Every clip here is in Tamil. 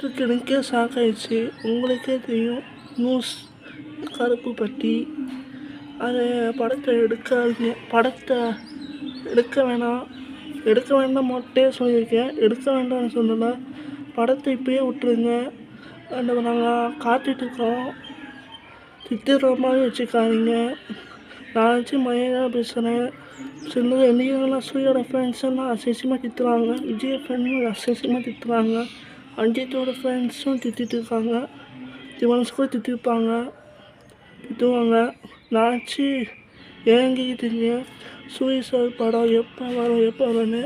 இதுக்கு எனக்கே ஷாக் ஆயிடுச்சு. உங்களுக்கே தெரியும் நியூஸ் கருப்பு பட்டி. அது படத்தை எடுக்காதீங்க, படத்தை எடுக்க வேணாம், எடுக்க வேண்டாம் மட்டும் சொல்லியிருக்கேன், எடுக்க வேண்டாம்னு சொல்லலை. படத்தை இப்போயே விட்டுருங்க. நாங்கள் காத்துட்ருக்கோம். திட்டுற மாதிரி வச்சுக்காதீங்க. நான் வச்சு மழையாக பேசுகிறேன். சில என்னையெல்லாம் சூரியோட ஃப்ரெண்ட்ஸ் எல்லாம் அசிங்கமாக திட்டுறாங்க, விஜய் ஃப்ரெண்ட்ஸும் அசிங்கமாக திட்டுறாங்க, அஜித்தோட ஃப்ரெண்ட்ஸும் திட்டிகிட்டு இருக்காங்க, திவான்ஸ் கூட திட்டுவாங்க. நான் வச்சு ஏங்கிக்கிட்டு இருக்கேன். சூரிய சார் படம் எப்போ வரும்னு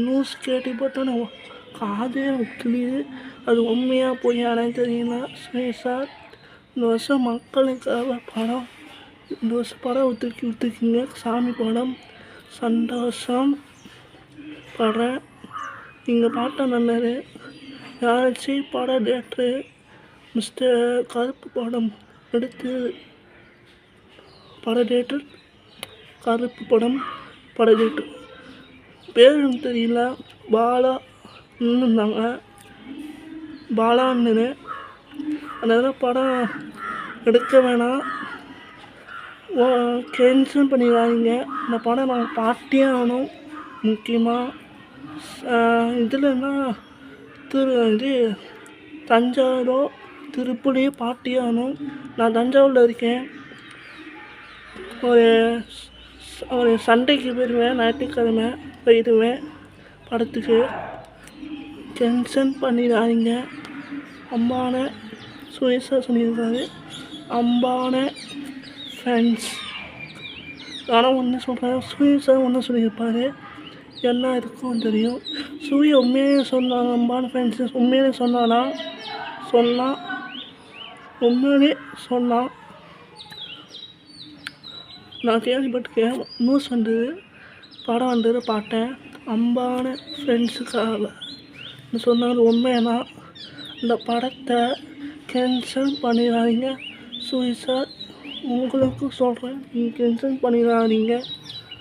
நியூஸ் கேட்டு போட்டால் நான் காதே கிளியுது. அது உண்மையாக பொய்யானே தெரியல. சூரிய சார் இந்த வருஷம் மக்களுக்காக படம், இந்த வருஷம் படம் விட்டுருக்கீங்க. சாமி படம் சந்தோஷம் படம். நீங்கள் பாட்ட நல்லது. யாராச்சும் படம் டேட்ரு மிஸ்டர் கருப்பு படம் எடுத்து பட டேட்டு, கருப்பு படம் பட டேட்டு பேர் எனக்கு தெரியல. இருந்தாங்க, பாலான்னு. அதனால படம் எடுக்க வேணாம், கேன்சல் பண்ணிடாதீங்க. இந்த படம் நாங்கள் பார்த்தே ஆகணும். முக்கியமாக இதுலன்னா இது தஞ்சாவூரோ திருப்பதியோ பார்த்தே ஆகணும். நான் தஞ்சாவூரில் இருக்கேன். ஒரு சண்டைக்கு போயிடுவேன், ஞாயிற்றுக்கிழமை போயிடுவேன் படத்துக்கு. கேன்சல் பண்ணிடாதீங்க. அம்பான சுயசா சொல்லியிருக்காரு, அம்பான ஃப்ரெண்ட்ஸ். ஆனால் ஒன்று சொல்கிறேன், சூரிய ஒன்று சொல்லியிருப்பார், என்ன இருக்கும் தெரியும். சூரிய உண்மையிலே சொன்னாங்க, அம்பான ஃப்ரெண்ட்ஸு உண்மையிலே சொன்னான். நான் கேள்விப்பட்டிருக்கேன், நியூஸ் வந்தது, படம் வந்தது பார்த்தேன். அம்பான ஃப்ரெண்ட்ஸுக்காக சொன்னாங்க. உண்மையா இந்த படத்தை கேன்சல் பண்ணிடாதீங்க. சூரிய சார் உங்களுக்கு சொல்கிறேன், நீங்கள் கேன்சல் பண்ணிடாதீங்க.